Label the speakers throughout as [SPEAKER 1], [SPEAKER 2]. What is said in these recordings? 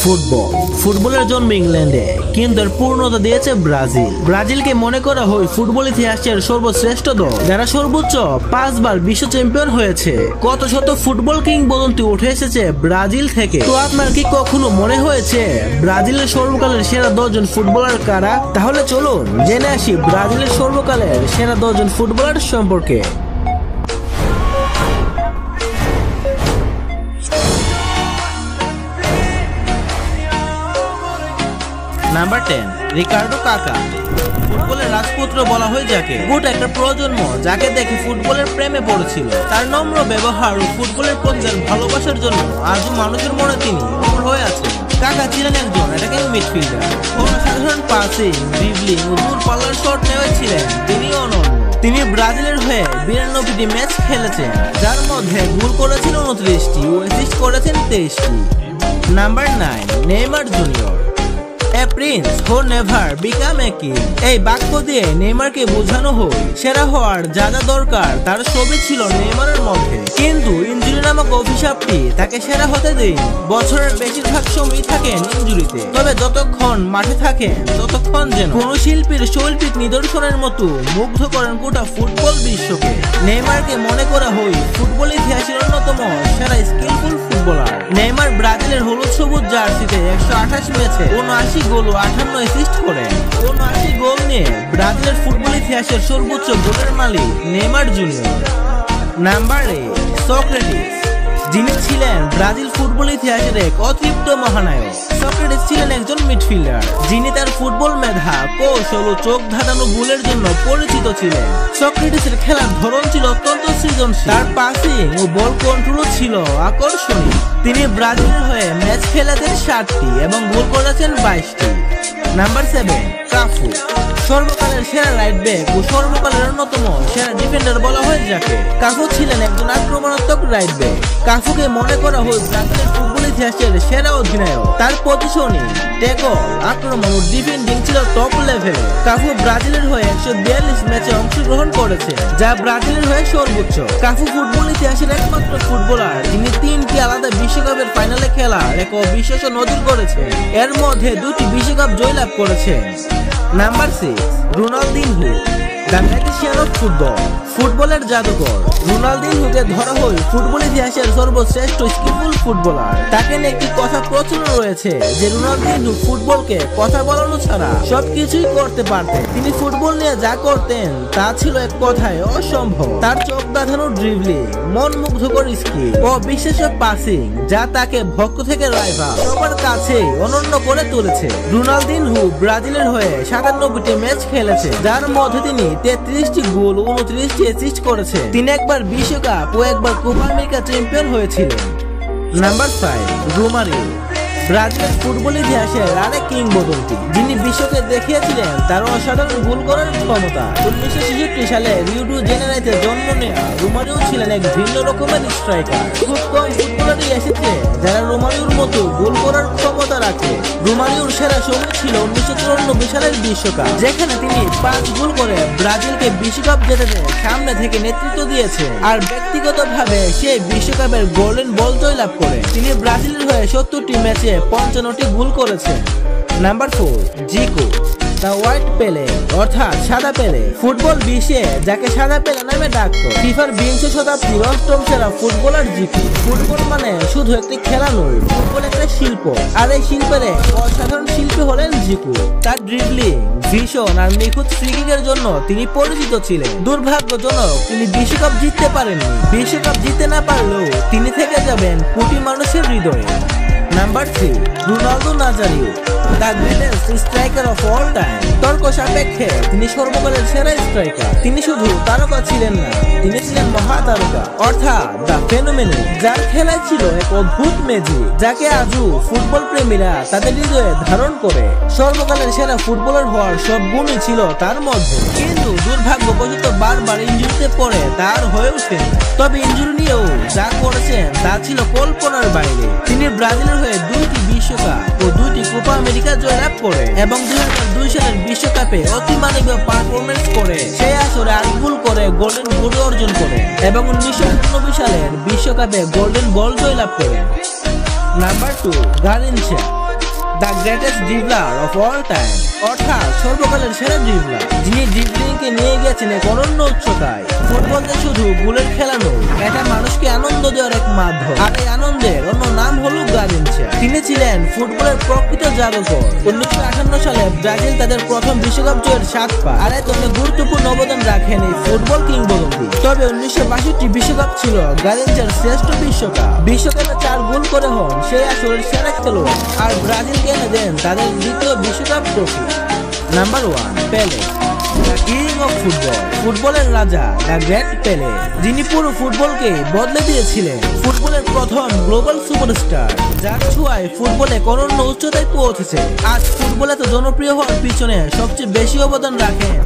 [SPEAKER 1] ফুটবলের জন্ম ইংল্যান্ডে, কিন্তু এর পূর্ণতা দিয়েছে ব্রাজিল। ব্রাজিলকে মনে করা হয় ফুটবল ইতিহাসের সর্বশ্রেষ্ঠ দল, যারা সর্বোচ্চ 5 বার বিশ্ব চ্যাম্পিয়ন হয়েছে। কত শত ফুটবল কিংবদন্তি উঠে এসেছে ব্রাজিল থেকে। তো আপনার কি কখনো মনে হয়েছে ব্রাজিলের সর্বকালের সেরা 10 জন ফুটবলার কারা? তাহলে চলুন জেনে আসি ব্রাজিলের সর্বকালের সেরা 10 জন ফুটবলার সম্পর্কে। নাম্বার 10, রিকার্ডো কাকা। ফুটবলের রাজপুত্র বলা হয় যাকে। গোটা একটা প্রজন্ম যাকে দেখে ফুটবলের প্রেমে পড়েছিল। তার নম্র ব্যবহার ও ফুটবলের প্রতি তার ভালোবাসার জন্য আজও মানুষের মনে তিনি অমর হয়ে আছেন। কাকা ছিলেন একজন অ্যাটাকিং মিডফিল্ডার। অসাধারণ পাসিং, ড্রিবলিং ও দূরপাল্লার শট নেওয়া ছিলেন তিনি অনন্য। তিনি ব্রাজিলের হয়ে 92টি ম্যাচ খেলেছেন, যার মধ্যে গোল করেছেন 29টি ও অ্যাসিস্ট করেছেন 23টি। Number 9, Neymar Junior. A prince who never became a king। এই বাক্য দিয়ে নেইমারকে বোঝানো হয় সেরা হওয়ার যা যা দরকার তার সবই ছিল নেইমারের মধ্যে, কিন্তু ইনজুরি নামক অভিশাপটি তাকে সেরা হতে দেয়নি। বছরের বেশিরভাগ সময় থাকেন ইনজুরিতে, তবে যতক্ষণ মাঠে থাকেন ততক্ষণ যেন কোন শিল্পীর শৈল্পিক নিদর্শনের মতো মুগ্ধ করেন গোটা ফুটবল বিশ্বকে। নেইমারকে মনে করা হয় ফুটবল ইতিহাসের অন্যতম সেরা স্কিলফুল ফুটবলার। নেইমার ব্রাজিলের হলুদ সবুজ জার্সিতে 128 ম্যাচে 79 গোল ও 58 অ্যাসিস্ট করেন। 79 গোল নিয়ে ব্রাজিলের ফুটবল ইতিহাসের সর্বোচ্চ গোলের মালিক নেইমার জুনিয়র। নাম্বার 8, সক্রেটিস, যিনি ছিলেন ব্রাজিল ফুটবল ইতিহাসের এক অতৃপ্ত মহানায়ক। সক্রেটিস ছিলেন একজন মিডফিল্ডার যিনি তার ফুটবল মেধা, কৌশল ও চোখ ধাঁধানো গোলের জন্য পরিচিত ছিলেন। সক্রেটিসের খেলার ধরন ছিল অত্যন্ত সৃজনশীল, তার পাসিং ও বল কন্ট্রোল ছিল আকর্ষণীয়। তিনি ব্রাজিলের হয়ে ম্যাচ খেলেছেন 7টি এবং গোল করেছেন 22টি। Number 7, Cafu. সর্বকালের সেরা রাইট ব্যাক ও সর্বকালের অন্যতম সেরা ডিফেন্ডার বলা হয় যাকে। কাফু ছিলেন একজন আক্রমণাত্মক রাইট ব্যাক। কাফুকে মনে করা হয় ব্রাজিলের ফুটবল ইতিহাসের সেরা অধিনায়ক। তার পজিশনিং, ট্যাকল, আক্রমণ ও ডিফেন্ডিং ছিল টপ লেভেলে। কাফু ব্রাজিলের হয়ে 142 ম্যাচে অংশগ্রহণ করেছে, যা ব্রাজিলের হয়ে সর্বোচ্চ। কাফু ফুটবল ইতিহাসের একমাত্র ফুটবলার যিনি 3টি আলাদা বিশ্বকাপের ফাইনালে খেলার এক অবিশ্বাস্য নজির করেছে, এর মধ্যে 2টি বিশ্বকাপ জয়লাভ করেছেন। Number 6, Ronaldinho, the magician of football. ফুটবলের জাদুকর রোনালদিনহোকে ধরা হয় ফুটবল ইতিহাসের সর্বশ্রেষ্ঠ স্কিলফুল ফুটবলার। তাকে নিয়ে একটি কথা প্রচলন রয়েছে যে রোনালদিনহো ফুটবলকে কথা বলানো ছাড়া সবকিছুই করতে পারতেন। তিনি ফুটবল নিয়ে যা করতেন তা ছিল এক কথায় অসম্ভব। তার চোখ ধাঁধানো ড্রিবলিং, মন মুগ্ধকর স্কিল ও বিশ্বাস্য পাসিং যা তাকে ভক্ত থেকে রাইভাল সবার কাছে অনন্য করে তুলেছে। রোনালদিনহো ব্রাজিলের হয়ে 97টি ম্যাচ খেলেছে, যার মধ্যে তিনি 33টি গোল ও 29টি অ্যাসিস্ট করেছে। তিনি একবার বিশ্বকাপ ও একবার কোপা আমেরিকা চ্যাম্পিয়ন হয়েছিলেন। Number 5, Romario. ব্রাজিলের ফুটবল ইতিহাসের আরেক কিংবদন্তি যিনি বিশ্বকে দেখিয়েছিলেন তার অসাধারণ গোল করার ক্ষমতা। 1966 সালে রিও ডি জেনেরোতে জন্ম নেওয়া রোমারিও ছিলেন এক ভিন্ন রকমের স্ট্রাইকার। খুব কম ফুটবলারই এসেছে যারা রোমারিওর মতো গোল করার ক্ষমতা রাখে। রোমারিওর সেরা সময় ছিল 1994 সালের বিশ্বকাপ, যেখানে তিনি 5 গোল করে ব্রাজিলকে বিশ্বকাপ জেতাতে সামনে থেকে নেতৃত্ব দিয়েছে। আর ব্যক্তিগতভাবে সেই বিশ্বকাপের গোল্ডেন বল জয়লাভ করে তিনি ব্রাজিলের হয়ে 70টি ম্যাচে 55টি গোল করেছে। নাম্বার 4, জিকো, দ্য হোয়াইট পেলে, অর্থাৎ সাদা পেলে। ফুটবল বিশ্বে যাকে সাদা পেলে নামে ডাকতো ফিফার 20 শতাব্দীর 8ম সেরা ফুটবলার জিকো। ফুটবল মানে শুধু একটি খেলা নয়, ফুটবল একটা শিল্প, আর এই শিল্পের অসাধারণ শিল্পী হলেন জিকো। তার ড্রিবলিং, ভিশন আর নিখুঁত ফ্রিকিংয়ের জন্য তিনি পরিচিত ছিলেন। দুর্ভাগ্যজনক তিনি বিশ্বকাপ জিততে পারেননি। বিশ্বকাপ জিততে না পারলেও তিনি থেকে যাবেন কোটি মানুষের হৃদয়ে। Number 3, Ronaldo Nazario, the greatest striker of all time. তর্ক সাপেক্ষে তিনি সর্বকালের সেরা স্ট্রাইকার। তিনি শুধু তারকা ছিলেন না, তিনি ছিলেন মহাতারকা, অর্থাৎ দ্য ফেনোমেনন, যার খেলায় ছিল এক অদ্ভুত ম্যাজিক যাকে আজও ফুটবল প্রেমীরা তাদের হৃদয়ে ধারণ করে। সর্বকালের সেরা ফুটবলার হওয়ার সব গুণই ছিল তার মধ্যে, কিন্তু দুর্ভাগ্যবশত বারবার ইনজুরিতে পড়ে তার হয়ে ওঠেন। তবে ইনজুরি নিয়েও যা করেছেন তা ছিল কল্পনার বাইরে। তিনি ব্রাজিলের হয়ে 2টি বিশ্বকাপ ও 2টি কোপা আমেরিকা জয়লাভ করে এবং 2002 সালের বিশ্বকাপে অতিমানবীয় পারফরমেন্স করে সেই আসরে 8 গোল করে গোল্ডেন বুট অর্জন করে এবং 1999 সালের বিশ্বকাপে গোল্ডেন বল জয়লাভ করে। Number 2, Garrincha, the greatest dribbler of all time, অর্থাৎ সর্বকালের সেরা ড্রিবলার, যিনি ড্রিবলিংকে নিয়ে গেছেন এক অনন্য উচ্চতায়। ফুটবল যে শুধু গোলের খেলা নয়, এটা মানুষকে আনন্দ দেওয়ার এক মাধ্যম, আর এই আনন্দের অন্য নাম হলো গারিনচা। তিনি ছিলেন ফুটবলের প্রকৃত জাদুকর। 1958 সালে ব্রাজিল তাদের প্রথম বিশ্বকাপ জয়ের স্বাদ পায়, আর এর জন্য গুরুত্বপূর্ণ অবদান রাখেন এই ফুটবল কিংবদন্তি। তবে 1962 বিশ্বকাপ ছিল গারিনচার শ্রেষ্ঠ বিশ্বকাপে 4 গোল করে হন সেই আসরের সেরা খেলোয়াড়, আর ব্রাজিলকে এনে দেন তাদের দ্বিতীয় বিশ্বকাপ ট্রফি। নাম্বার 1, পেলে, দ্য কিং অফ ফুটবল, ফুটবলের রাজা, দ্য গ্রেট পেলে, যিনি পুরো ফুটবলকে বদলে দিয়েছিলেন। ফুটবলের প্রথম গ্লোবাল সুপারস্টার, যার ছোঁয়ায় ফুটবলে অনন্য উচ্চতায় পৌঁছেছে। আজ ফুটবল এত জনপ্রিয় হওয়ার পিছনে সবচেয়ে বেশি অবদান রাখেন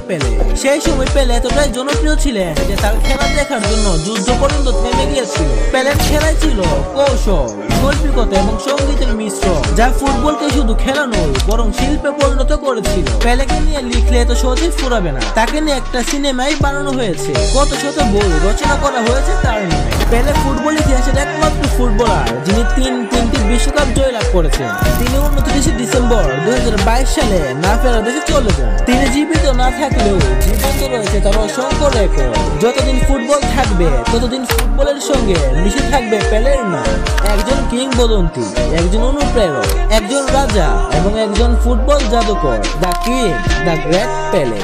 [SPEAKER 1] পেলে। সেই সময় পেলে এতটাই জনপ্রিয় ছিলেন যে তার খেলা দেখার জন্য যুদ্ধ পর্যন্ত থেমে গিয়েছিল। পেলের খেলায় ছিল কৌশল, শৈল্পিকতা এবং সঙ্গীতের মিশ্রণ, যা ফুটবলকে শুধু খেলা নয় বরং শিল্পে পরিণত করেছিল। পেলেকে নিয়ে লিখলে এত সহজে ফুরাবে না। তাকে নিয়ে একটা সিনেমাই বানানো হয়েছে, কত শত বই রচনা করা হয়েছে তার নামে। পেলে ফুটবল ইতিহাসের একমাত্র ফুটবলার যিনি তিনটি বিশ্বকাপ জয়লাভ করেছেন। তিনি 29 ডিসেম্বর 2022 সালে না ফেরার দেশে চলে যান। তিনি জীবিত না থাকলেও জীবন্ত রয়েছে তার অসংখ্য রেকর্ড। যতদিন ফুটবল থাকবে ততদিন ফুটবলের সঙ্গে মিশে থাকবে পেলের নাম। একজন কিংবদন্তি, একজন অনুপ্রেরক, একজন রাজা এবং একজন ফুটবল জাদুকর, দ্য কিং, দ্য গ্রেট পেলে।